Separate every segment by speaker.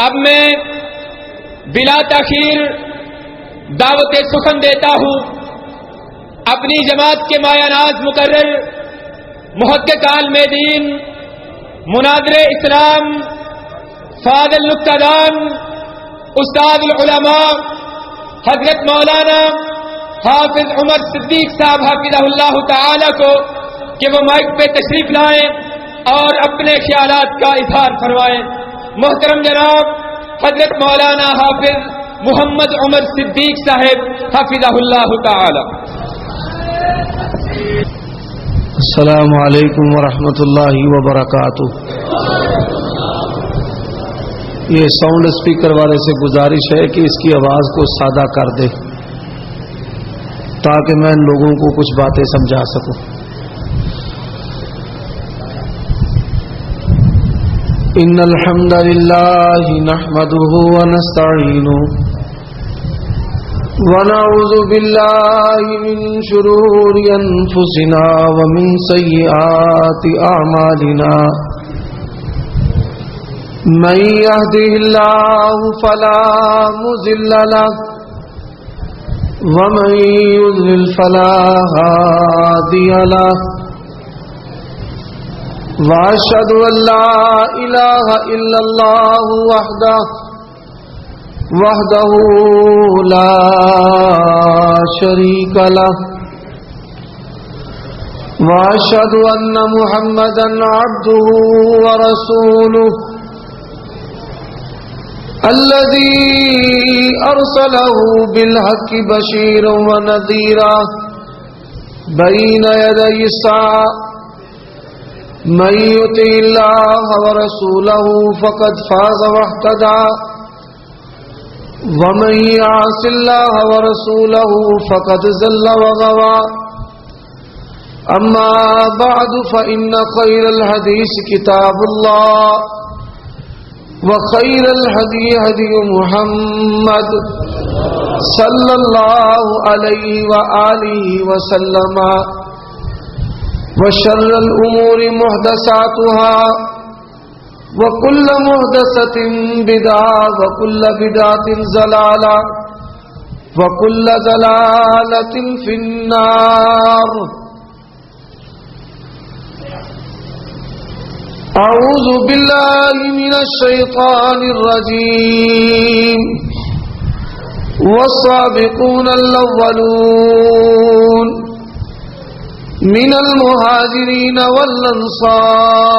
Speaker 1: اب میں بلا تاخیر دعوت سخن دیتا ہوں اپنی جماعت کے مایہ ناز مقرر محقق عالم دین مناظر اسلام فاضل نکتہ دان استاد العلماء حضرت مولانا حافظ عمر صدیق صاحب حافظہ اللہ تعالی کو کہ وہ مائک پہ تشریف لائیں اور اپنے خیالات کا اظہار فرمائیں. محترم جناب حضرت مولانا حافظ محمد عمر صدیق صاحب حافظہ اللہ تعالی.
Speaker 2: السلام علیکم ورحمۃ اللہ وبرکاتہ. یہ ساؤنڈ اسپیکر والے سے گزارش ہے کہ اس کی آواز کو سادہ کر دے تاکہ میں ان لوگوں کو کچھ باتیں سمجھا سکوں. ان الحمد للہ نحمده ونستعینه ونعوذ باللہ من شرور انفسنا ومن سیئات اعمالنا من يهده الله فلا مضل له ومن يضلل فلا هادي له واشهد ان لا اله الا الله وحده لا شريك له واشهد ان محمدا عبده ورسوله الذي أرسله بالحق بشيرا ونذيرا بين يدي الساعة من يطع الله ورسوله فقد فاز واهتدى ومن يعص الله ورسوله فقد ضل وغوى. أما بعد فإن خير الحديث كتاب الله وخير الهدي هدي محمد صلى الله عليه وآله وسلم وشر الأمور محدثاتها وكل محدثة بدعة وكل بدعة ضلالة وكل ضلالة في النار. أعوذ بالله من الشيطان الرجيم. والسابقون الأولون من المهاجرين والأنصار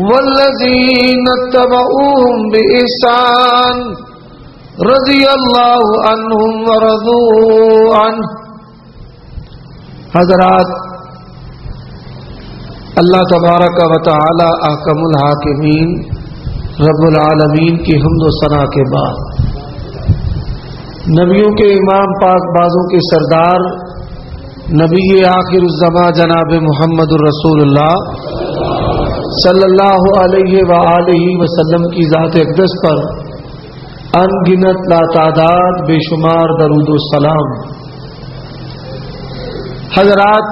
Speaker 2: والذين اتبعوهم بإحسان رضي الله عنهم ورضوا عنه. حضرات، اللہ تبارک و تعالی احکم الحاکمین رب العالمین کی حمد و ثنا کے بعد نبیوں کے امام پاک بازوں کے سردار نبی آخر الزماں جناب محمد الرسول اللہ صلی اللہ علیہ وآلہ وسلم کی ذات اقدس پر ان گنت لاتعداد بے شمار درود و سلام. حضرات،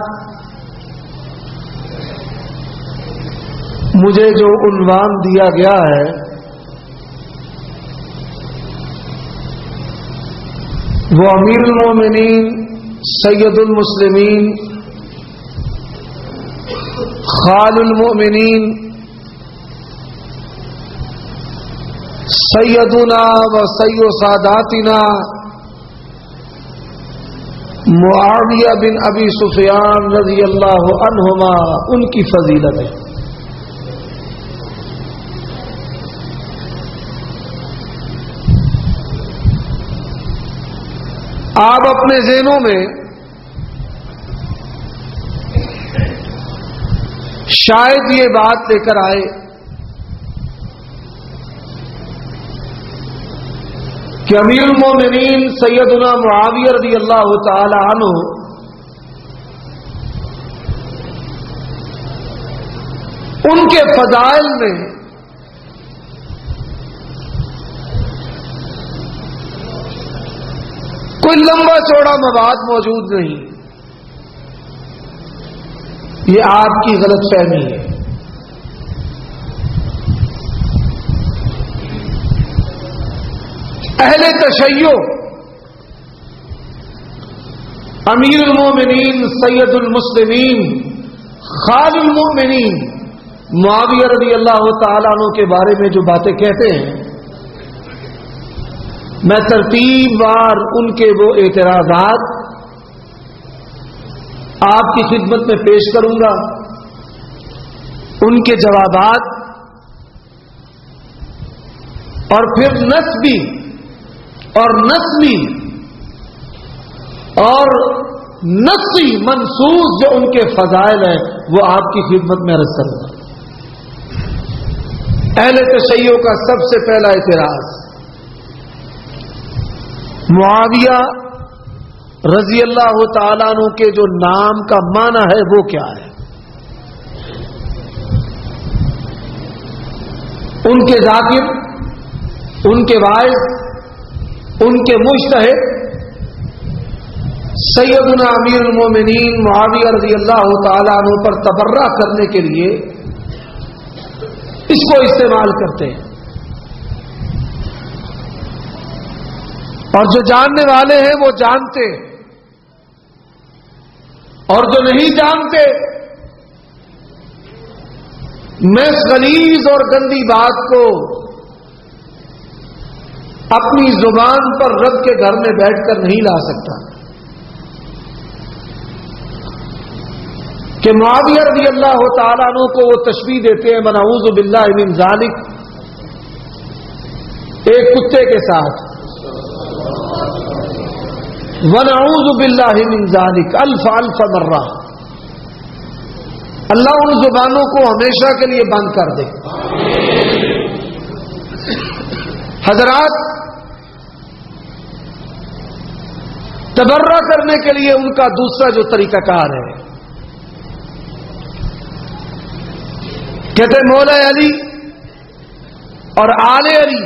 Speaker 2: مجھے جو عنوان دیا گیا ہے وہ امیر المومنین سید المسلمین خال المؤمنین سیدنا و سید ساداتنا معاویہ بن ابی سفیان رضی اللہ عنہما ان کی فضیلت ہے. آپ اپنے ذہنوں میں شاید یہ بات لے کر آئے کہ امیر المومنین سیدنا معاویہ رضی اللہ تعالی عنہ ان کے فضائل میں کوئی لمبا چوڑا مواد موجود نہیں. یہ آپ کی غلط فہمی ہے. اہل تشیع امیر المومنین سید المسلمین خال المؤمنین معاویہ رضی اللہ تعالیٰ عنہ کے بارے میں جو باتیں کہتے ہیں، میں ترتیب وار ان کے وہ اعتراضات آپ کی خدمت میں پیش کروں گا، ان کے جوابات، اور پھر نسبی اور نسلی اور نصی منصوص جو ان کے فضائل ہیں وہ آپ کی خدمت میں عرض کروں گا۔ اہل تشیع کا سب سے پہلا اعتراض، معاویہ رضی اللہ تعالیٰ عنہ کے جو نام کا معنی ہے وہ کیا ہے؟ ان کے ذاکر، ان کے واعظ، ان کے مجتہد سیدنا امیر المومنین معاویہ رضی اللہ تعالیٰ عنہ پر تبرہ کرنے کے لیے اس کو استعمال کرتے ہیں، اور جو جاننے والے ہیں وہ جانتے، اور جو نہیں جانتے میں اس غلیظ اور گندی بات کو اپنی زبان پر رب کے گھر میں بیٹھ کر نہیں لا سکتا کہ معاویہ رضی اللہ تعالیٰ عنہ کو وہ تشبیہ دیتے ہیں ونعوذ باللہ من ذالک، ایک کتے کے ساتھ، ونعوذ باللہ من ذالک الف الف مرہ، اللہ ان زبانوں کو ہمیشہ کے لیے بند کر دے۔ حضرات، تبرہ کرنے کے لیے ان کا دوسرا جو طریقہ کار ہے، کہتے مولا علی اور آل علی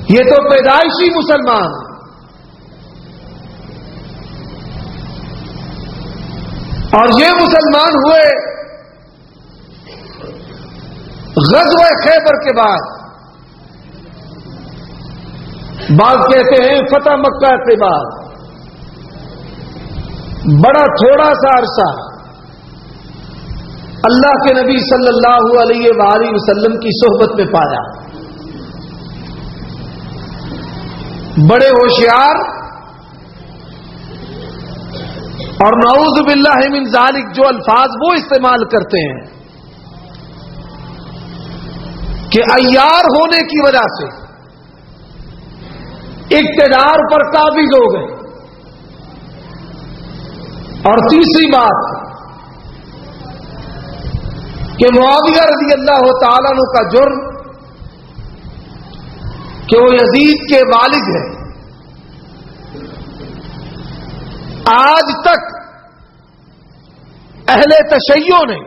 Speaker 2: یہ تو پیدائشی مسلمان، اور یہ مسلمان ہوئے غزوہ خیبر کے بعد، بعض کہتے ہیں فتح مکہ کے بعد، بڑا تھوڑا سا عرصہ اللہ کے نبی صلی اللہ علیہ وآلہ وسلم کی صحبت میں پایا، بڑے ہوشیار، اور نعوذ باللہ من ذالک جو الفاظ وہ استعمال کرتے ہیں کہ عیار ہونے کی وجہ سے اقتدار پر قابض ہو گئے۔ اور تیسری بات کہ معاویہ رضی اللہ تعالیٰ عنہ کا جرم کہ وہ یزید کے والد ہیں، آج تک اہل تشیع نے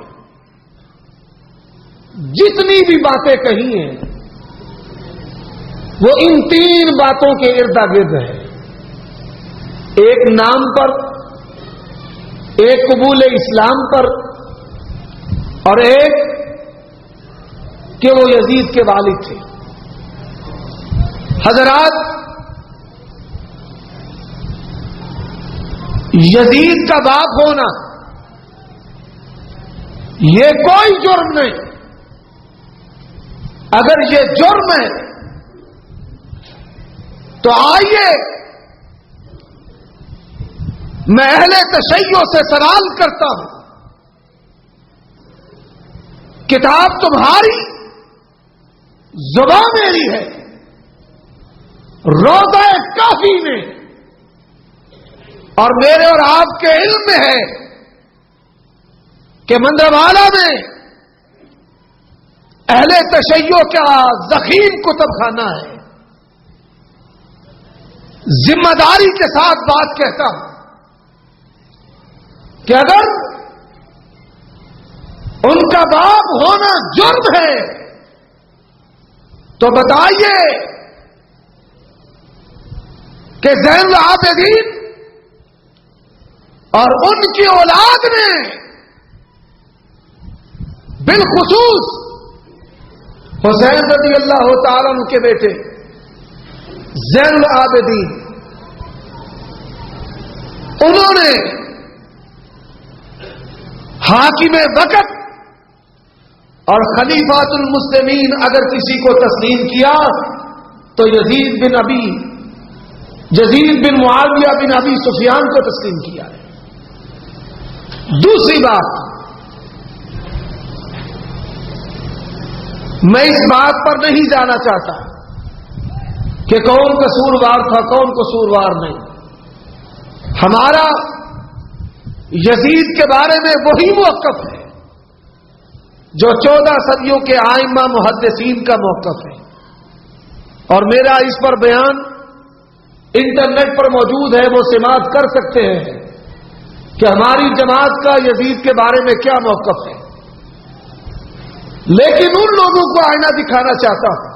Speaker 2: جتنی بھی باتیں کہی ہیں وہ ان تین باتوں کے ارد گرد ہے، ایک نام پر، ایک قبول اسلام پر، اور ایک کہ وہ یزید کے والد تھے۔ حضرات، یزید کا باپ ہونا یہ کوئی جرم نہیں، اگر یہ جرم ہے تو آئیے میں اہل تشیع سے سوال کرتا ہوں، کتاب تمہاری، زبان میری ہے، روضہ کافی میں اور میرے اور آپ کے علم میں ہے کہ مندروالا میں اہل تشیع کا ضخیم کتب خانہ ہے۔ ذمہ داری کے ساتھ بات کہتا ہوں کہ اگر ان کا باپ ہونا جرم ہے تو بتائیے کہ زین العابدین اور ان کی اولاد نے بالخصوص حسین رضی اللہ تعالیٰ عنہ کے بیٹے زین العابدین، انہوں نے حاکم وقت اور خلیفۃ المسلمین اگر کسی کو تسلیم کیا تو یزید بن معاویہ بن ابی سفیان کو تسلیم کیا ہے۔ دوسری بات، میں اس بات پر نہیں جانا چاہتا کہ کون قصوروار تھا کون قصوروار نہیں۔ ہمارا یزید کے بارے میں وہی موقف ہے جو 14 صدیوں کے ائمہ محدثین کا موقف ہے، اور میرا اس پر بیان انٹرنیٹ پر موجود ہے، وہ سماعت کر سکتے ہیں کہ ہماری جماعت کا یزید کے بارے میں کیا موقف ہے۔ لیکن ان لوگوں کو آئینہ دکھانا چاہتا ہوں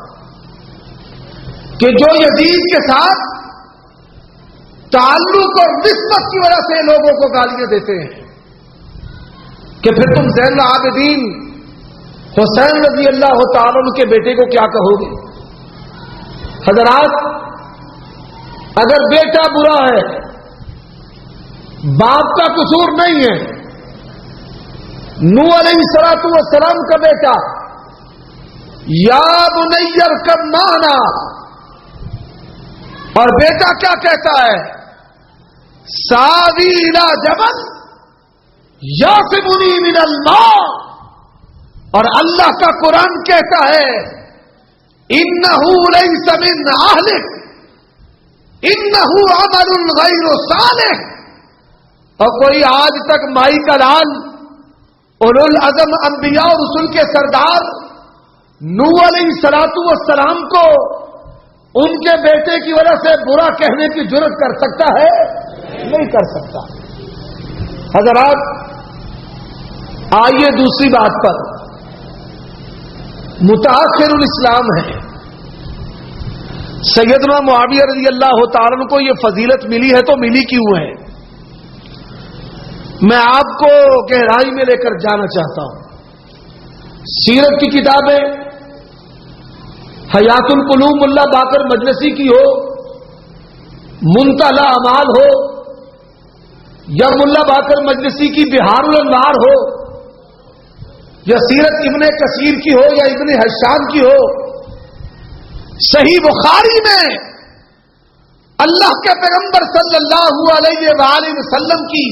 Speaker 2: کہ جو یزید کے ساتھ تعلق اور نسبت کی وجہ سے لوگوں کو گالیاں دیتے ہیں کہ پھر تم زین العابدین حسین رضی اللہ تعالیٰ عنہ کے بیٹے کو کیا کہو گے؟ حضرات، اگر بیٹا برا ہے، باپ کا قصور نہیں ہے۔ نوح علیہ السلام کا بیٹا یا بنی ارکب معنا، اور بیٹا کیا کہتا ہے؟ ساوی الی جبل یعصمنی من الماء، اور اللہ کا قرآن کہتا ہے انہ لیس من اہلک انہ عمل غیر صالح۔ اور کوئی آج تک مائی کا لال اولو العزم انبیاء اور رسول کے سردار نوح علیہ السلام کو ان کے بیٹے کی وجہ سے برا کہنے کی جرات کر سکتا ہے؟ نہیں کر سکتا۔ حضرات، آئیے دوسری بات پر، متاخر الاسلام ہے، سیدنا معاویہ رضی اللہ تعالیٰ عنہ کو یہ فضیلت ملی ہے تو ملی کیوں ہے؟ میں آپ کو گہرائی میں لے کر جانا چاہتا ہوں۔ سیرت کی کتابیں حیات القلوب ملا باقر مجلسی کی ہو، منتہی اعمال ہو، یا ملا باقر مجلسی کی بہار الانوار ہو، یا سیرت ابن کثیر کی ہو یا ابن حشام کی ہو، صحیح بخاری میں اللہ کے پیغمبر صلی اللہ علیہ وآلہ وسلم کی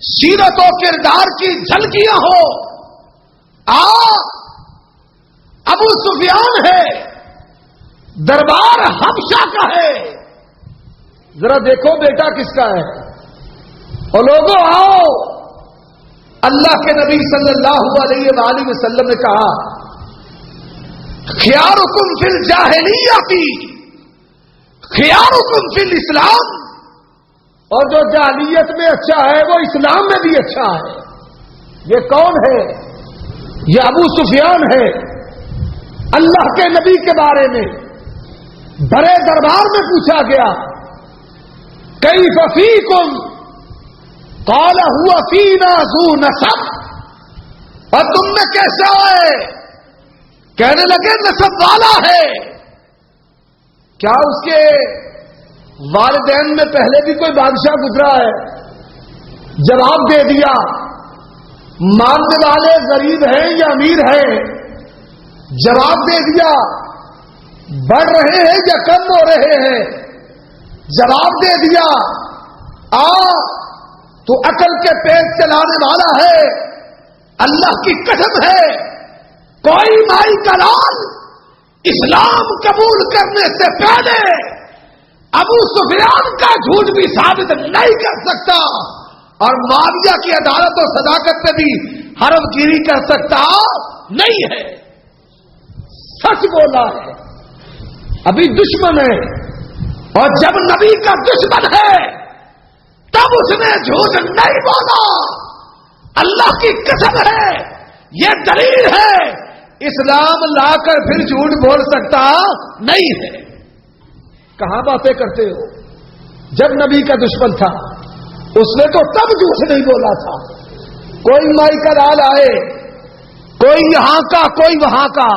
Speaker 2: سیرت و کردار کی جھلکیاں ہو۔ ابو سفیان ہے، دربار حبشہ کا ہے، ذرا دیکھو بیٹا کس کا ہے، اور لوگوں آؤ، اللہ کے نبی صلی اللہ علیہ وآلہ وسلم نے کہا خیارکم فی الجاہلیۃ خیارکم فی الاسلام، اور جو جاہلیت میں اچھا ہے وہ اسلام میں بھی اچھا ہے۔ یہ کون ہے؟ یہ ابو سفیان ہے۔ اللہ کے نبی کے بارے میں بڑے دربار میں پوچھا گیا کیف فیکم قال هو فینا ذو نسب، اور تم میں کیسا ہے؟ کہنے لگے نسب والا ہے۔ کیا اس کے والدین میں پہلے بھی کوئی بادشاہ گزرا ہے؟ جواب دے دیا، ماننے والے غریب ہیں یا امیر ہیں؟ جواب دے دیا، بڑھ رہے ہیں یا کم ہو رہے ہیں؟ جواب دے دیا، تو عقل کے پیٹ چلانے والا ہے، اللہ کی قسم ہے کوئی مائی کا لال اسلام قبول کرنے سے پہلے ابو سفیان کا جھوٹ بھی ثابت نہیں کر سکتا، اور معاویہ کی عدالت و صداقت پہ بھی حرف گیری کر سکتا نہیں ہے۔ سچ بولا ہے، ابھی دشمن ہے، اور جب نبی کا دشمن ہے تب اس نے جھوٹ نہیں بولا۔ اللہ کی قسم ہے، یہ دلیل ہے، اسلام لا کر پھر جھوٹ بول سکتا نہیں ہے۔ کہاں باتیں کرتے ہو؟ جب نبی کا دشمن تھا اس نے تو تب جھوٹ نہیں بولا تھا۔ کوئی مائی کا لال آئے، کوئی یہاں کا کوئی وہاں کا،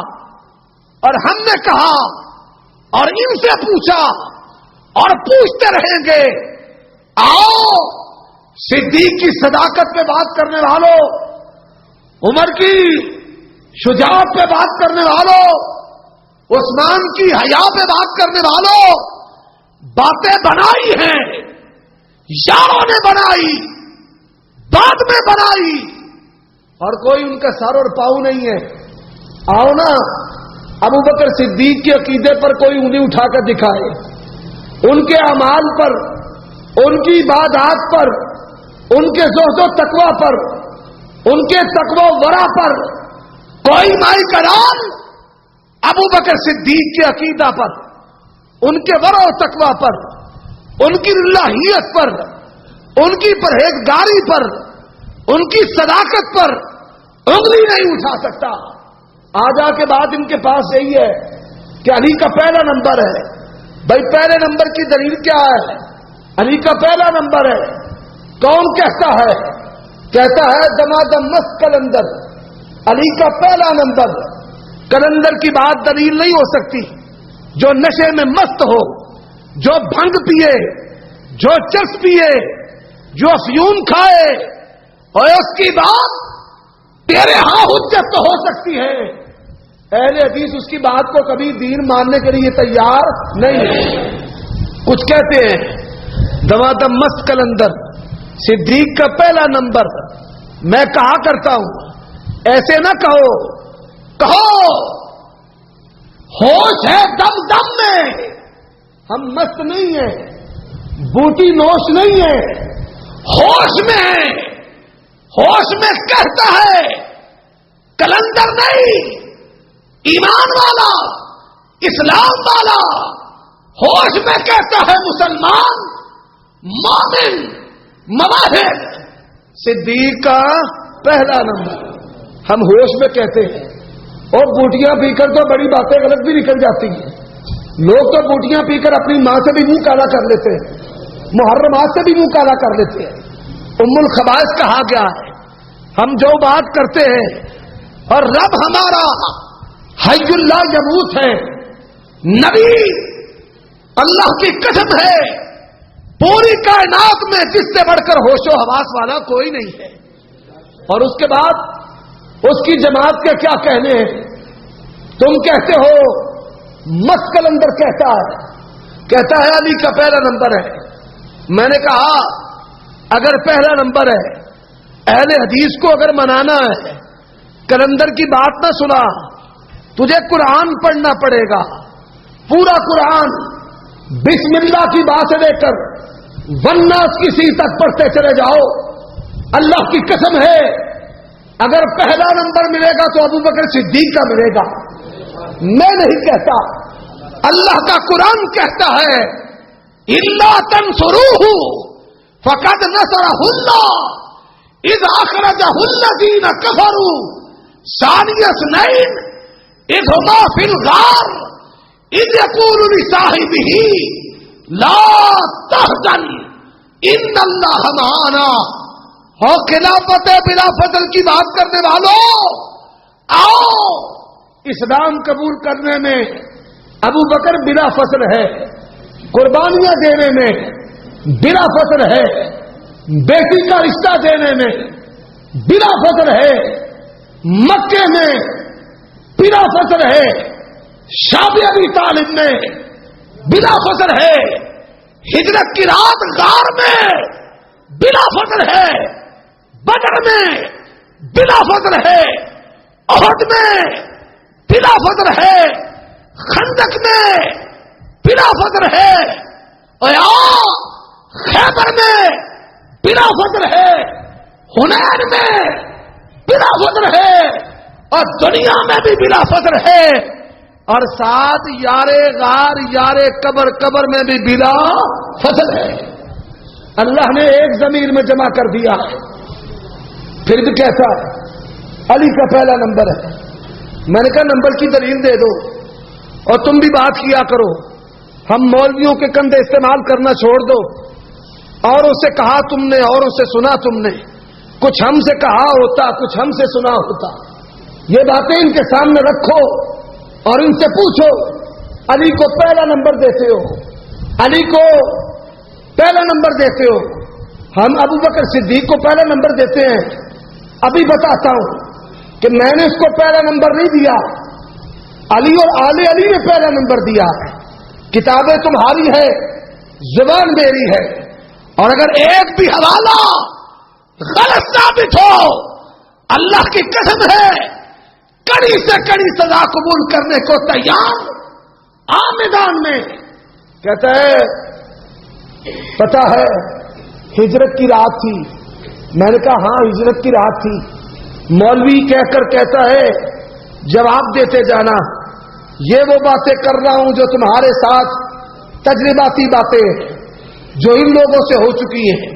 Speaker 2: اور ہم نے کہا اور ان سے پوچھا اور پوچھتے رہیں گے، آؤ صدیق کی صداقت پہ بات کرنے والوں، عمر کی شجاعت پہ بات کرنے والوں، عثمان کی حیا پہ بات کرنے والوں، باتیں بنائی ہیں، یاروں نے بنائی، بعد میں بنائی، اور کوئی ان کا سر اور پاؤں نہیں ہے۔ آؤ نا ابو بکر صدیق کے عقیدے پر کوئی انگلی اٹھا کر دکھائے، ان کے اعمال پر، ان کی عبادات پر، ان کے زہد و تقوی پر، ان کے تقوی و ورع پر کوئی مائی کلام ابو بکر صدیق کے عقیدہ پر، ان کے ورع و تقوی پر، ان کی اللہیت پر، ان کی پرہیزگاری پر، ان کی صداقت پر انگلی نہیں اٹھا سکتا۔ آج کے بعد ان کے پاس یہی ہے کہ علی کا پہلا نمبر ہے۔ بھائی پہلے نمبر کی دلیل کیا ہے؟ علی کا پہلا نمبر ہے۔ کون کہتا ہے؟ کہتا ہے دمادم مست کلندر، علی کا پہلا نمبر۔ کلندر کی بات دلیل نہیں ہو سکتی۔ جو نشے میں مست ہو، جو بھنگ پیے، جو چرس پیے، جو افیون کھائے، اور اس کی بات تیرے ہاں حجت تو ہو سکتی ہے، اہل حدیث اس کی بات کو کبھی دین ماننے کے لیے تیار نہیں ہے۔ کچھ کہتے ہیں دمادم مست کلندر، صدیق کا پہلا نمبر۔ میں کہا کرتا ہوں ایسے نہ کہو، کہو ہوش ہے دم دم میں، ہم مست نہیں ہیں، بوٹی نوش نہیں ہیں، ہوش میں ہیں۔ ہوش میں کہتا ہے کلندر نہیں، ایمان والا، اسلام والا، ہوش میں کہتا ہے مسلمان، مومن، مواہد۔ صدیق کا پہلا نمبر ہم ہوش میں کہتے ہیں، اور بوٹیاں پی کر تو بڑی باتیں غلط بھی نکل جاتی ہیں۔ لوگ تو بوٹیاں پی کر اپنی ماں سے بھی منہ کالا کر لیتے ہیں، محرمات سے بھی منہ کالا کر لیتے ہیں۔ ام الخبائث کہا گیا ہے۔ ہم جو بات کرتے ہیں، اور رب ہمارا حی اللہ یموت ہے، نبی اللہ کی قسم ہے، پوری کائنات میں جس سے بڑھ کر ہوش و حواس والا کوئی نہیں ہے۔ اور اس کے بعد اس کی جماعت کے کیا کہنے ہیں؟ تم کہتے ہو مست کلندر کہتا ہے علی کا پہلا نمبر ہے۔ میں نے کہا اگر پہلا نمبر ہے، اہل حدیث کو اگر منانا ہے، کلندر کی بات نہ سنا، تجھے قرآن پڑھنا پڑے گا، پورا قرآن بسم اللہ کی بات سے لے کر والناس کی سی تک پڑھتے چلے جاؤ۔ اللہ کی قسم ہے اگر پہلا نمبر ملے گا تو ابو بکر صدیق کا ملے گا۔ میں نہیں کہتا، اللہ کا قرآن کہتا ہے الا تنصروہ فقد نصرہ اللہ اذ اخرجہ الذین کفروا ثانی اثنین اذ ہما فی الغار اذ یقول لصاحبہ لا تحزن ان اللہ معنا۔ ہو خلافت بلا فضل کی بات کرنے والوں، آؤ اسلام قبول کرنے میں ابو بکر بلا فضل ہے، قربانیاں دینے میں بلا فضل ہے، بیٹی کا رشتہ دینے میں بلا فضل ہے، مکے میں بلا فضل ہے، شادی ابی طالب میں بلا فضل ہے، ہجرت کی رات غار میں بلا فضل ہے، بدر میں بلا فضل ہے، احد میں بلا فضل ہے، خندق میں بلا فضل ہے، اور خیبر میں بلا فضل ہے، حنین میں بلا فضل ہے، اور دنیا میں بھی بلا فضل ہے، اور ساتھ یار غار یار قبر میں بھی بلا فضل ہے۔ اللہ نے ایک ضمیر میں جمع کر دیا ہے، پھر بھی کہتا علی کا پہلا نمبر ہے۔ میں نے کہا نمبر کی دلیل دے دو، اور تم بھی بات کیا کرو، ہم مولویوں کے کندھے استعمال کرنا چھوڑ دو۔ اور اسے کہا تم نے اور اسے سنا تم نے، کچھ ہم سے کہا ہوتا، کچھ ہم سے سنا ہوتا، یہ باتیں ان کے سامنے رکھو، اور ان سے پوچھو علی کو پہلا نمبر دیتے ہو, علی کو پہلا نمبر دیتے ہو, ہم ابو بکر صدیق کو پہلا نمبر دیتے ہیں. ابھی بتاتا ہوں کہ میں نے اس کو پہلا نمبر نہیں دیا, علی اور آل علی نے پہلا نمبر دیا ہے. کتابیں تمہاری ہے, زبان میری ہے, اور اگر ایک بھی حوالہ غلط ثابت ہو, اللہ کی قسم ہے کڑی سے کڑی سزا قبول کرنے کو تیار. عام میدان میں کہتا ہے پتہ ہے ہجرت کی رات تھی. میں نے کہا ہاں ہجرت کی رات تھی. مولوی کہہ کر کہتا ہے جواب دیتے جانا, یہ وہ باتیں کر رہا ہوں جو تمہارے ساتھ تجرباتی باتیں جو ان لوگوں سے ہو چکی ہیں.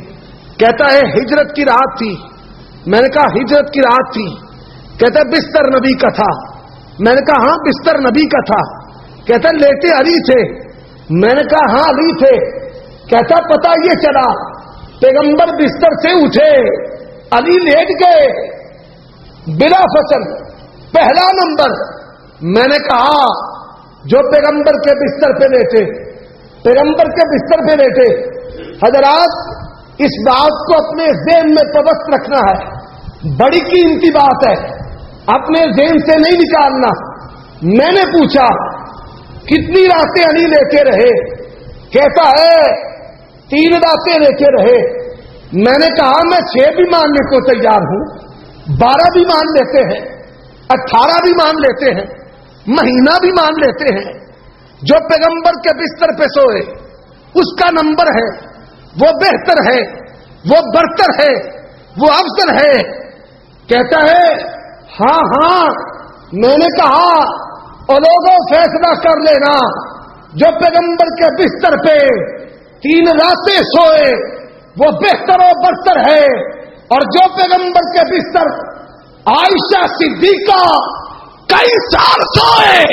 Speaker 2: کہتا ہے ہجرت کی رات تھی. میں نے کہا ہجرت کی رات تھی. کہتا ہے بستر نبی کا تھا. میں نے کہا ہاں بستر نبی کا تھا. کہتا ہے لیٹے علی تھے. میں نے کہا ہاں علی تھے. کہتا پتہ یہ چلا پیغمبر بستر سے اٹھے, علی لیٹ گئے بلا فصل پہلا نمبر. میں نے کہا جو پیغمبر کے بستر پہ لیٹے, پیغمبر کے بستر پہ لیٹے. حضرات اس بات کو اپنے ذہن میں پبست رکھنا ہے, بڑی قیمتی بات ہے, اپنے ذہن سے نہیں نکالنا. میں نے پوچھا کتنی راتیں علی لیتے رہے؟ کہتا ہے 3 راتیں لیتے رہے. میں نے کہا میں 6 بھی ماننے کو تیار ہوں, 12 بھی مان لیتے ہیں, 18 بھی مان لیتے ہیں, مہینہ بھی مان لیتے ہیں. جو پیغمبر کے بستر پہ سوئے اس کا نمبر ہے, وہ بہتر ہے, وہ برتر ہے, وہ افضل ہے. کہتا ہے ہاں ہاں. میں نے کہا اور لوگوں فیصلہ کر لینا, جو پیغمبر کے بستر پہ 3 راتیں سوئے وہ بہتر و برتر ہے, اور جو پیغمبر کے بستر عائشہ صدیقہ کئی سال سوئے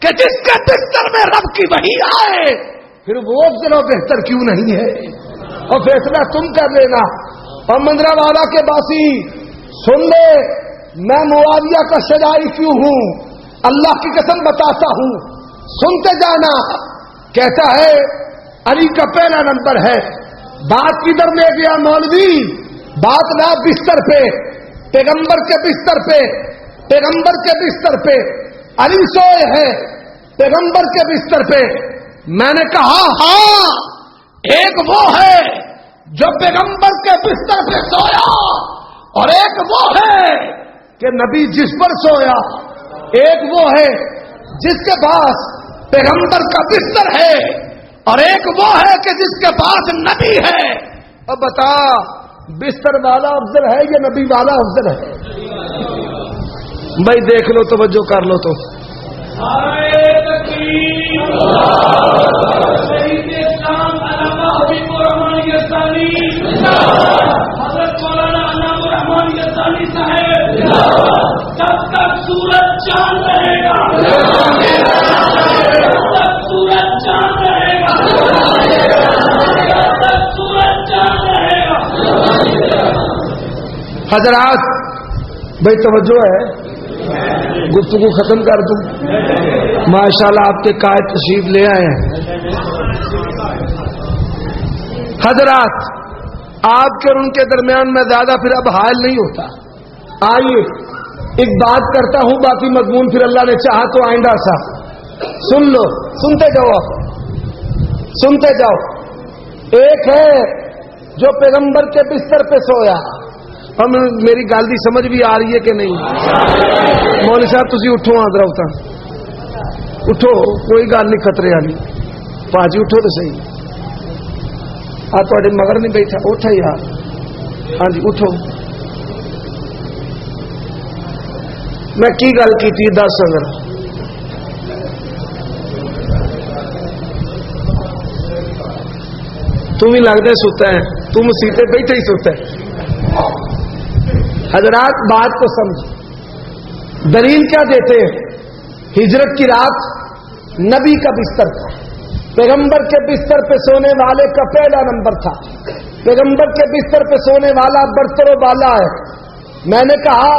Speaker 2: کہ جس کے بستر میں رب کی وحی آئے, پھر وہ افضل و بہتر کیوں نہیں ہے؟ اور فیصلہ تم کر لینا. اور مندرا والا کے باسی سن لے, میں معاویہ کا شجاعی کیوں ہوں, اللہ کی قسم بتاتا ہوں, سنتے جانا. کہتا ہے علی کا پہلا نمبر ہے. بات کدھر لے گیا مولوی؟ بات لا بستر پہ, پیغمبر کے بستر پہ, پیغمبر کے بستر پہ علی سوئے ہیں, پیغمبر کے بستر پہ. میں نے کہا ہاں ایک وہ ہے جو پیغمبر کے بستر پہ سویا, اور ایک وہ ہے کہ نبی جس پر سویا, ایک وہ ہے جس کے پاس پیغمبر کا بستر ہے, اور ایک وہ ہے کہ جس کے پاس نبی ہے. اب بتا بستر والا افضل ہے یا نبی والا افضل ہے؟ بھائی دیکھ لو, توجہ کر لو. تو
Speaker 3: حضرت مولانا انعام الرحمان یزدانی صاحب کب تک سورج چاند رہے گا, کب تک سورج چاند رہے گا, کب تک سورج چاند رہے گا.
Speaker 2: حضرات بھائی توجہ ہے, گفتگو ختم کر دوں. ماشاءاللہ آپ کے قائد تشریف لے آئے ہیں. حضرات آپ کے اور ان کے درمیان میں زیادہ پھر اب حائل نہیں ہوتا. آئیے ایک بات کرتا ہوں, باقی مضمون پھر اللہ نے چاہا تو آئندہ سا سن لو. سنتے جاؤ, سنتے جاؤ. ایک ہے جو پیغمبر کے بستر پہ سویا. ہم میری گل دی سمجھ بھی آ رہی ہے کہ نہیں؟ مولوی صاحب تسی اٹھو, آدرا ہوتا اٹھو, کوئی گل نہیں خطرے والی. پاجی اٹھو تو صحیح, آپ تھوڑے مگر نہیں بیٹھا, اٹھا یار. ہاں جی اٹھو. میں کی گل کی تھی دس اگر تم ہی لگتا ہے سوتا ہے, تم سیتے بیٹھے ہی سوتا ہے. حضرات بات کو سمجھ, دلیل کیا دیتے ہیں؟ ہجرت کی رات نبی کا بستر تھا, پیغمبر کے بستر پہ سونے والے کا پہلا نمبر تھا. پیغمبر کے بستر پہ سونے والا برتر و بالا ہے. میں نے کہا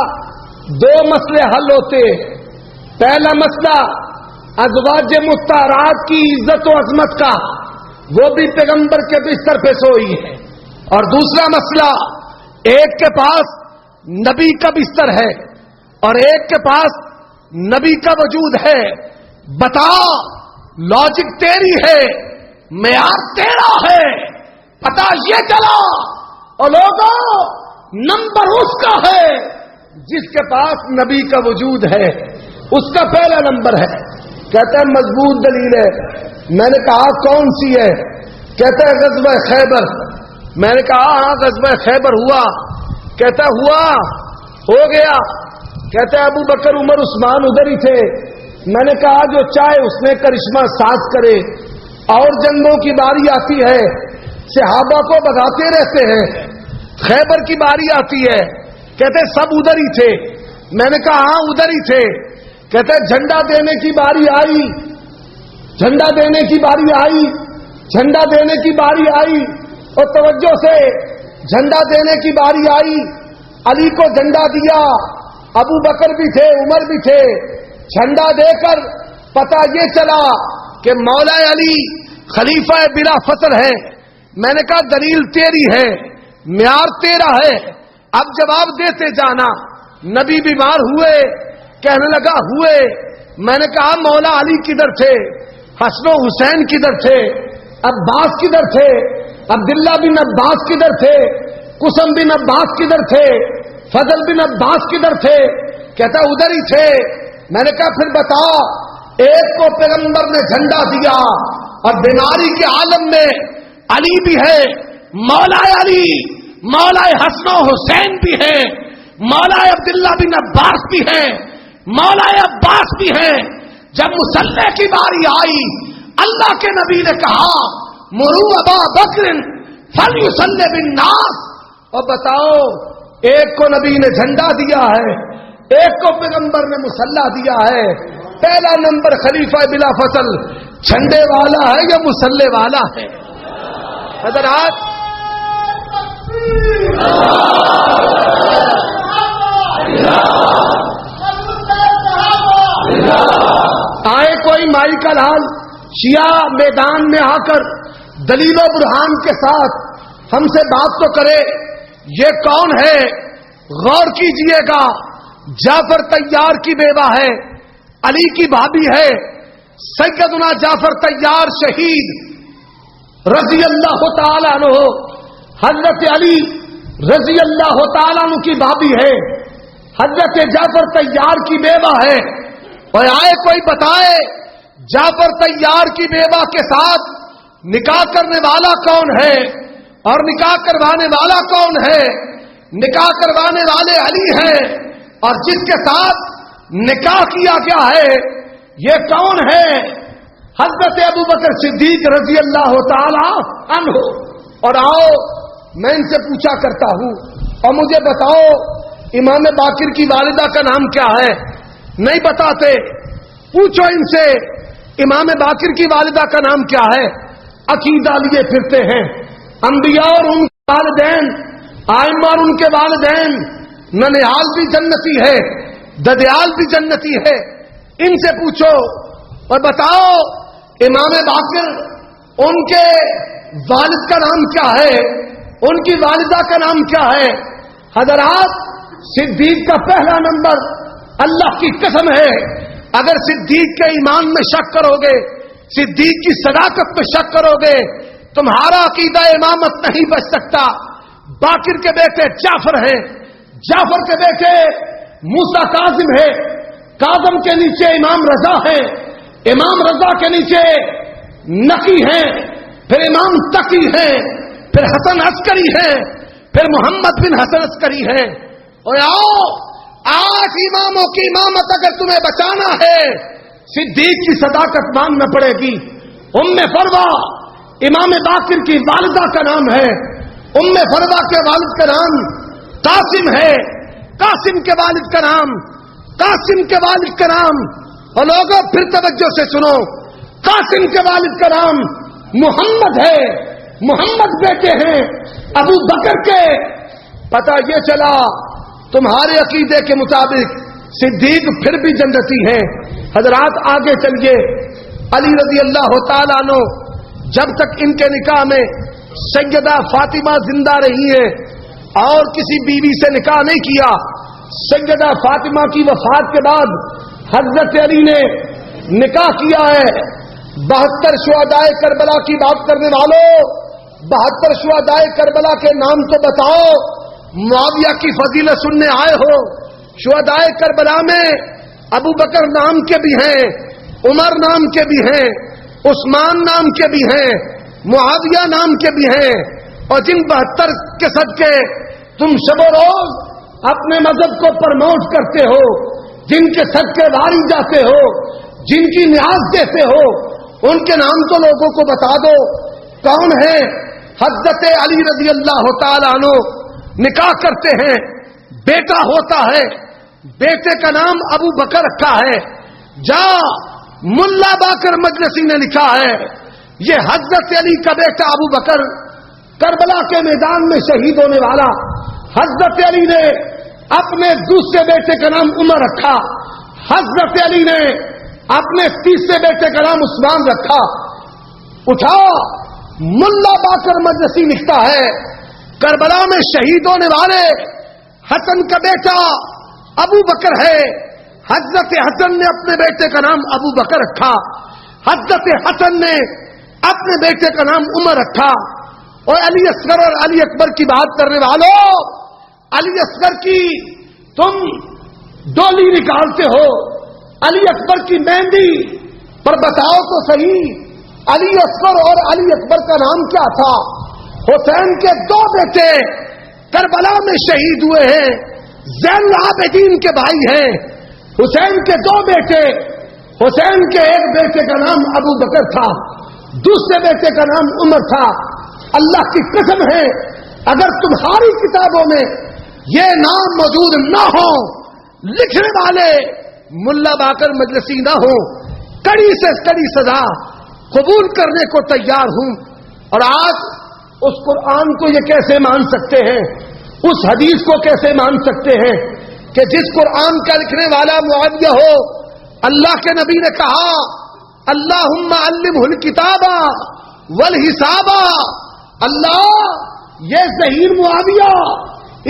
Speaker 2: 2 مسئلے حل ہوتے. پہلا مسئلہ ازواج مطہرات کی عزت و عظمت کا، وہ بھی پیغمبر کے بستر پہ سوئی ہے. اور دوسرا مسئلہ، ایک کے پاس نبی کا بستر ہے اور ایک کے پاس نبی کا وجود ہے. بتا، لاجک تیری ہے، معیار تیرا ہے. پتا یہ چلا اور لوگوں، نمبر اس کا ہے جس کے پاس نبی کا وجود ہے. اس کا پہلا نمبر ہے. کہتا ہے مضبوط دلیل ہے. میں نے کہا کون سی ہے؟ کہتا ہے غزوہ خیبر. میں نے کہا ہاں غزوہ خیبر ہوا. کہتا ہوا، ہو گیا. کہتا ہے ابو بکر عمر عثمان ادھر ہی تھے. میں نے کہا جو چاہے اس نے کرشمہ ساز کرے، اور جنگوں کی باری آتی ہے صحابہ کو بگاتے رہتے ہیں، خیبر کی باری آتی ہے. کہتے سب ادھر ہی تھے. میں نے کہا ہاں ادھر ہی تھے. کہتے جھنڈا دینے کی باری آئی، جھنڈا دینے کی باری آئی، جھنڈا دینے کی باری آئی. اور توجہ سے، جھنڈا دینے کی باری آئی. علی کو جھنڈا دیا، ابو بکر بھی تھے، عمر بھی تھے. جھنڈا دے کر پتہ یہ چلا کہ مولا علی خلیفہ بلا فصل ہے. میں نے کہا دلیل تیری ہے، معیار تیرا ہے، اب جواب دیتے جانا. نبی بیمار ہوئے، کہنے لگا ہوئے. میں نے کہا مولا علی کدھر تھے؟ حسن و حسین کدھر تھے؟ عباس کدھر تھے؟ عبداللہ بن عباس کدھر تھے؟ قسم بن عباس کدھر تھے؟ فضل بن عباس کدھر تھے؟ کہتا ادھر ہی تھے. میں نے کہا پھر بتا، ایک کو پیغمبر نے جھنڈا دیا اور بیماری کے عالم میں علی بھی ہے، مولا علی، مولا حسن و حسین بھی ہے، مولا عبداللہ بن عباس بھی ہے، مولا عباس بھی ہے. جب مصلی کی باری آئی، اللہ کے نبی نے کہا مرو ابا بکر فلیصلی بالناس. اور بتاؤ، ایک کو نبی نے جھنڈا دیا ہے، ایک کو پیغمبر نے مصلی دیا ہے. پہلا نمبر خلیفہ بلا فصل جھنڈے والا ہے یا مصلی والا ہے؟ حضرات، آئے کوئی مائی کا لال شیعہ میدان میں آ کر دلیل و برہان کے ساتھ ہم سے بات تو کرے. یہ کون ہے؟ غور کیجئے گا. جعفر طیار کی بیوہ ہے، علی کی بھابھی ہے. سیدنا جعفر طیار شہید رضی اللہ تعالیٰ عنہ، حضرت علی رضی اللہ تعالیٰ عنہ کی بھابھی ہے، حضرت جعفر طیار کی بیوہ ہے. اور آئے کوئی بتائے جعفر طیار کی بیوہ کے ساتھ نکاح کرنے والا کون ہے اور نکاح کروانے والا کون ہے؟ نکاح کروانے والے علی ہیں، اور جس کے ساتھ نکاح کیا گیا ہے یہ کون ہے؟ حضرت ابو بکر صدیق رضی اللہ تعالی عنہ. اور آؤ میں ان سے پوچھا کرتا ہوں، اور مجھے بتاؤ امام باقر کی والدہ کا نام کیا ہے؟ نہیں بتاتے. پوچھو ان سے امام باقر کی والدہ کا نام کیا ہے؟ عقیدہ لیے پھرتے ہیں. انبیاء اور ان کے والدین، آئمہ اور ان کے والدین، ننیال بھی جنتی ہے، ددیال بھی جنتی ہے. ان سے پوچھو اور بتاؤ امام باقر ان کے والد کا نام کیا ہے، ان کی والدہ کا نام کیا ہے؟ حضرات، صدیق کا پہلا نمبر اللہ کی قسم ہے، اگر صدیق کے ایمان میں شک کرو گے، صدیق کی صداقت میں شک کرو گے، تمہارا عقیدہ امامت نہیں بچ سکتا. باقر کے بیٹے جعفر ہیں، جعفر کے بیٹے موسیٰ کاظم ہے، کاظم کے نیچے امام رضا ہے، امام رضا کے نیچے نقی ہیں، پھر امام تقی ہیں، پھر حسن عسکری ہیں، پھر محمد بن حسن عسکری ہیں. اور آؤ، 8 اماموں کی امامت اگر تمہیں بچانا ہے، صدیق کی صداقت ماننا پڑے گی. ام فروا امام باقر کی والدہ کا نام ہے، ام فروا کے والد کا نام قاسم ہے، قاسم کے والد کا نام، قاسم کے والد کا نام، اور لوگوں پھر توجہ سے سنو، قاسم کے والد کا نام محمد ہے، محمد بیٹے ہیں ابو بکر کے. پتہ یہ چلا تمہارے عقیدے کے مطابق صدیق پھر بھی جنتی ہیں، حضرات آگے چلیے، علی رضی اللہ تعالیٰ عنہ جب تک ان کے نکاح میں سیدہ فاطمہ زندہ رہی ہیں اور کسی بیوی سے نکاح نہیں کیا، سیدہ فاطمہ کی وفات کے بعد حضرت علی نے نکاح کیا ہے۔ 72 شہدائے کربلا کی بات کرنے والوں، 72 شہدائے کربلا کے نام تو بتاؤ۔ معاویہ کی فضیلت سننے آئے ہو؟ شہدائے کربلا میں ابو بکر نام کے بھی ہیں، عمر نام کے بھی ہیں، عثمان نام کے بھی ہیں، معاویہ نام کے بھی ہیں، اور جن 72 کے صدقے تم شب و روز اپنے مذہب کو پرموٹ کرتے ہو، جن کے صدقے واری جاتے ہو، جن کی نیاز دیتے ہو، ان کے نام تو لوگوں کو بتا دو کون ہے۔ حضرت علی رضی اللہ تعالیٰ عنہ نکاح کرتے ہیں، بیٹا ہوتا ہے، بیٹے کا نام ابو بکر رکھا ہے۔ جا ملا باقر مجلسی نے لکھا ہے، یہ حضرت علی کا بیٹا ابو بکر کربلا کے میدان میں شہید ہونے والا۔ حضرت علی نے اپنے دوسرے بیٹے کا نام عمر رکھا، حضرت علی نے اپنے تیسرے بیٹے کا نام عثمان رکھا۔ اٹھا ملا باقر مجلسی لکھتا ہے، کربلا میں شہید ہونے والے حسن کا بیٹا ابو بکر ہے۔ حضرت حسن نے اپنے بیٹے کا نام ابو بکر رکھا، حضرت حسن نے اپنے بیٹے کا نام عمر رکھا۔ اور علی اصغر اور علی اکبر کی بات کرنے والوں، علی اصغر کی تم ڈولی نکالتے ہو، علی اکبر کی مہندی پر بتاؤ تو صحیح، علی اصغر اور علی اکبر کا نام کیا تھا؟ حسین کے 2 بیٹے کربلا میں شہید ہوئے ہیں، زین العابدین کے بھائی ہیں۔ حسین کے 2 بیٹے، حسین کے ایک بیٹے کا نام ابو بکر تھا، دوسرے بیٹے کا نام عمر تھا۔ اللہ کی قسم ہے اگر تمہاری کتابوں میں یہ نام موجود نہ ہو، لکھنے والے ملا باقر مجلسی نہ ہو، کڑی سے کڑی سزا قبول کرنے کو تیار ہوں۔ اور آج اس قرآن کو یہ کیسے مان سکتے ہیں، اس حدیث کو کیسے مان سکتے ہیں کہ جس قرآن کا لکھنے والا معاویہ ہو؟ اللہ کے نبی نے کہا، اللہم علمہ الکتاب والحساب، اللہ یہ ظہیر معاویہ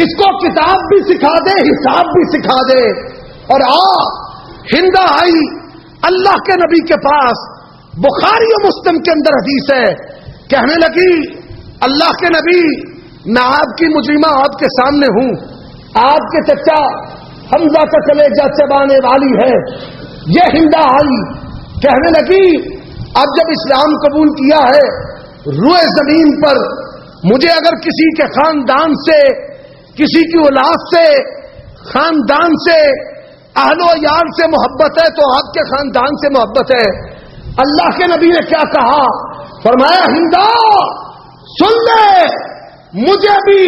Speaker 2: اس کو کتاب بھی سکھا دے، حساب بھی سکھا دے۔ اور ہندا آئی اللہ کے نبی کے پاس، بخاری و مسلم کے اندر حدیث ہے، کہنے لگی اللہ کے نبی میں آپ کی مجرمہ آپ کے سامنے ہوں، آپ کے چچا حمزہ کا کلیجہ چبانے والی ہے۔ یہ ہندا آئی کہنے لگی اب جب اسلام قبول کیا ہے، روئے زمین پر مجھے اگر کسی کے خاندان سے، کسی کی اولاد سے، خاندان سے، اہل و عیال سے محبت ہے تو آپ کے خاندان سے محبت ہے۔ اللہ کے نبی نے کیا کہا؟ فرمایا ہندا سن لے، مجھے بھی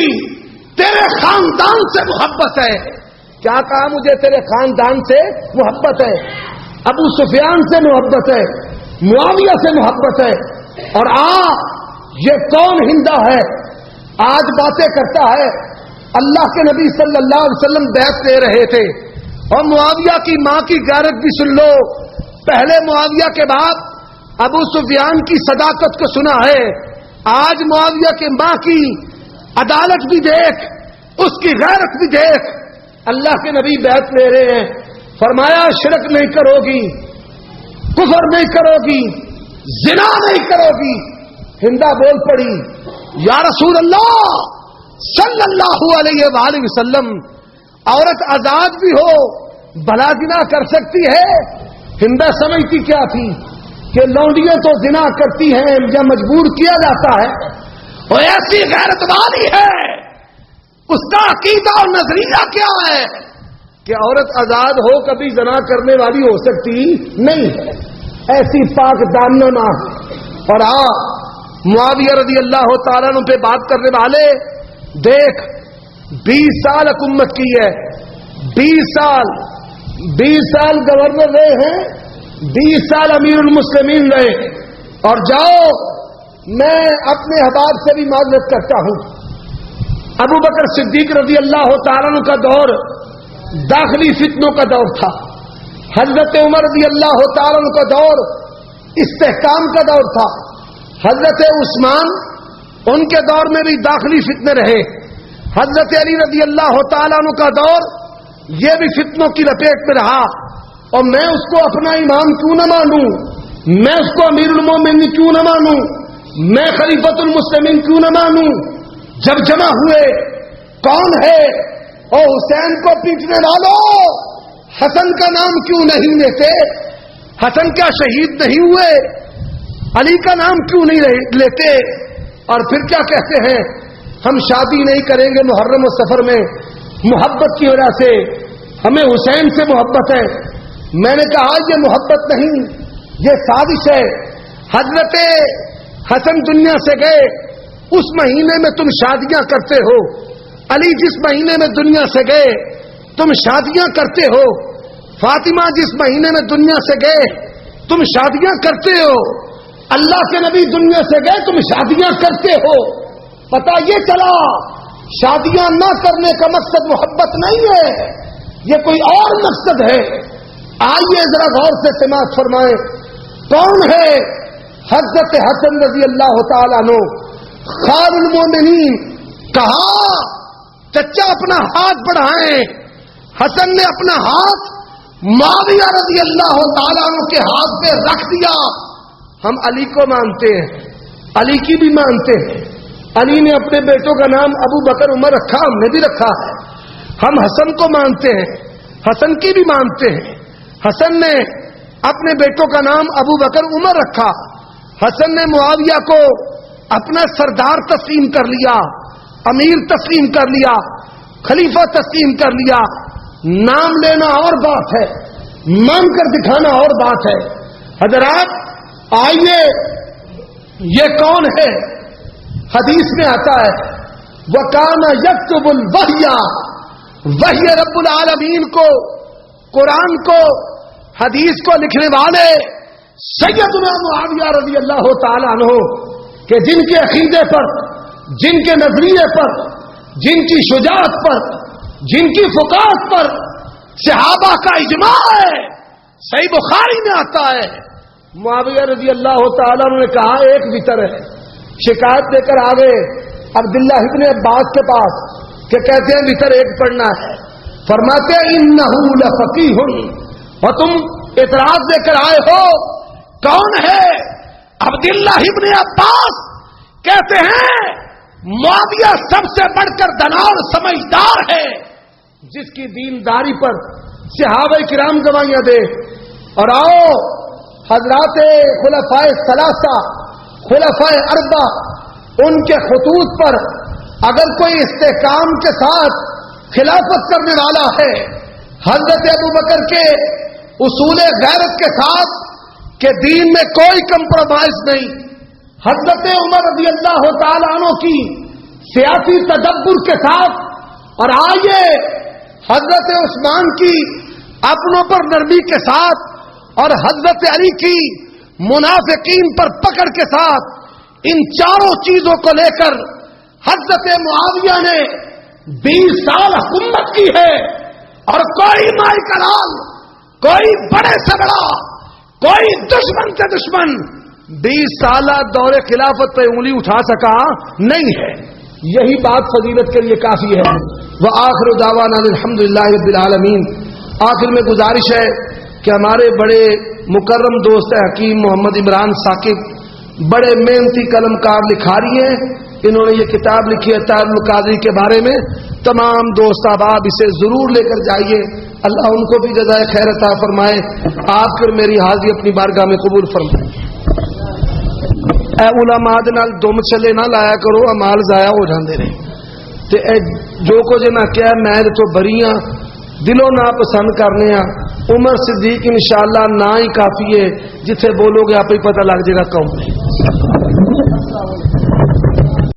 Speaker 2: تیرے خاندان سے محبت ہے۔ کیا کہا؟ مجھے تیرے خاندان سے محبت ہے، ابو سفیان سے محبت ہے، معاویہ سے محبت ہے۔ اور یہ کون ہندا ہے آج باتیں کرتا ہے؟ اللہ کے نبی صلی اللہ علیہ وسلم بیعت لے رہے تھے، اور معاویہ کی ماں کی غیرت بھی سن لو۔ پہلے معاویہ کے بعد ابو سفیان کی صداقت کو سنا ہے، آج معاویہ کے ماں کی عدالت بھی دیکھ، اس کی غیرت بھی دیکھ۔ اللہ کے نبی بیعت لے رہے ہیں، فرمایا شرک نہیں کرو گی، کفر نہیں کرو گی، زنا نہیں کرو گی۔ ہندا بول پڑی، یا رسول اللہ صلی اللہ علیہ وآلہ وسلم، عورت آزاد بھی ہو بھلا زنا کر سکتی ہے؟ ہندا سمجھتی کیا تھی کہ لونڈیاں تو زنا کرتی ہیں یا مجبور کیا جاتا ہے، وہ ایسی غیرت والی ہے، اس کا عقیدہ اور نظریہ کیا ہے کہ عورت آزاد ہو کبھی زنا کرنے والی ہو سکتی نہیں ہے، ایسی پاک دامنہ۔ اور معاویہ رضی اللہ تعالیٰ عنہ پہ بات کرنے والے دیکھ، 20 سال حکومت کی ہے، 20 سال گورنر رہے ہیں، 20 سال امیر المسلمین رہے۔ اور جاؤ، میں اپنے احباب سے بھی معذرت کرتا ہوں، ابو بکر صدیق رضی اللہ تعالیٰ عنہ کا دور داخلی فتنوں کا دور تھا، حضرت عمر رضی اللہ تعالیٰ عنہ کا دور استحکام کا دور تھا. حضرت عثمان ان کے دور میں بھی داخلی فتنے رہے. حضرت علی رضی اللہ تعالیٰ عنہ کا دور یہ بھی فتنوں کی لپیٹ میں رہا. اور میں اس کو اپنا امام کیوں نہ مانوں, میں اس کو امیر المومنین کیوں نہ مانوں, میں خلیفۃ المسلمین کیوں نہ مانوں. جب جمع ہوئے کون ہے, اور حسین کو پیٹنے والوں حسن کا نام کیوں نہیں لیتے, حسن کیا شہید نہیں ہوئے, علی کا نام کیوں نہیں لیتے. اور پھر کیا کہتے ہیں, ہم شادی نہیں کریں گے محرم و سفر میں, محبت کی وجہ سے ہمیں حسین سے محبت ہے. میں نے کہا یہ محبت نہیں, یہ سازش ہے. حضرت حسن دنیا سے گئے, اس مہینے میں تم شادیاں کرتے ہو. علی جس مہینے میں دنیا سے گئے تم شادیاں کرتے ہو. فاطمہ جس مہینے میں دنیا سے گئے تم شادیاں کرتے ہو. اللہ کے نبی دنیا سے گئے تم شادیاں کرتے ہو. پتہ یہ چلا شادیاں نہ کرنے کا مقصد محبت نہیں ہے, یہ کوئی اور مقصد ہے. آئیے ذرا غور سے سماعت فرمائیں, کون ہے حضرت حسن رضی اللہ تعالیٰ عنہ خیر المومنین. کہا چچا اپنا ہاتھ بڑھائیں. حسن نے اپنا ہاتھ معاویہ رضی اللہ تعالیٰ عنہ کے ہاتھ پہ رکھ دیا. ہم علی کو مانتے ہیں, علی کی بھی مانتے ہیں. علی نے اپنے بیٹوں کا نام ابو بکر عمر رکھا, ہم نے بھی رکھا ہے. ہم حسن کو مانتے ہیں, حسن کی بھی مانتے ہیں. حسن نے اپنے بیٹوں کا نام ابو بکر عمر رکھا. حسن نے معاویہ کو اپنا سردار تسلیم کر لیا, امیر تسلیم کر لیا, خلیفہ تسلیم کر لیا. نام لینا اور بات ہے, مان کر دکھانا اور بات ہے. حضرات آئیے, یہ کون ہے؟ حدیث میں آتا ہے وَكَانَ يَكْتُبُ الْوَحْيَ, وحی رب العالمین کو, قرآن کو, حدیث کو لکھنے والے سیدنا معاویہ رضی اللہ تعالیٰ عنہ کہ جن کے عقیدے پر, جن کے نظریے پر, جن کی شجاعت پر, جن کی فقاہت پر صحابہ کا اجماع ہے. صحیح بخاری میں آتا ہے معاویہ رضی اللہ تعالیٰ عنہ نے کہا ایک وتر ہے. شکایت لے کر آ گئے عبداللہ ابن عباس کے پاس کہ کہتے ہیں وتر ایک پڑھنا ہے. فرماتے ہیں انہ لفقیہ, اور تم اعتراض لے کر آئے ہو. کون ہے؟ عبداللہ ابن عباس کہتے ہیں معاویہ سب سے بڑھ کر دنار سمجھدار ہے, جس کی دینداری پر صحابہ کرام گواہیاں دے. اور آؤ حضرات خلفائے ثلاثہ, خلفائے اربع, ان کے خطوط پر اگر کوئی استحکام کے ساتھ خلافت کرنے والا ہے, حضرت ابو بکر کے اصول غیرت کے ساتھ کہ دین میں کوئی کمپرومائز نہیں, حضرت عمر رضی اللہ تعالیٰ عنہ کی سیاسی تدبر کے ساتھ, اور آئیے حضرت عثمان کی اپنوں پر نرمی کے ساتھ, اور حضرت علی کی منافقین پر پکڑ کے ساتھ, ان چاروں چیزوں کو لے کر حضرت معاویہ نے 20 سال حکومت کی ہے. اور کوئی مائی کلال, کوئی بڑے سے بڑا, کوئی دشمن سے دشمن 20 سالہ دور خلافت پہ انگلی اٹھا سکا نہیں ہے. یہی بات فضیلت کے لیے کافی ہے. وآخر دعوانا الحمدللہ رب العالمین. آخر میں گزارش ہے کہ ہمارے بڑے مکرم دوست حکیم محمد عمران ثاقب بڑے محنتی قلم کار لکھاری ہیں, انہوں نے یہ کتاب لکھی ہے طاہر القادری کے بارے میں. تمام دوست احباب اسے ضرور لے کر جائیے, اللہ ان کو بھی جزائے خیر عطا فرمائے. آپ پھر میری حاضری اپنی بارگاہ میں قبول فرمائے. اے علماء دے نال دم چلے نہ لایا کرو, امال ضائع ہو جاندے نے. تے اے جو کچھ میں کہیا میں تو بریاں دلوں نہ پسند کرنے ہاں. عمر صدیق انشاءاللہ نہ ہی کافی ہے, جتھے بولو گے آپ ہی پتہ لگ جائے گا کون ہے.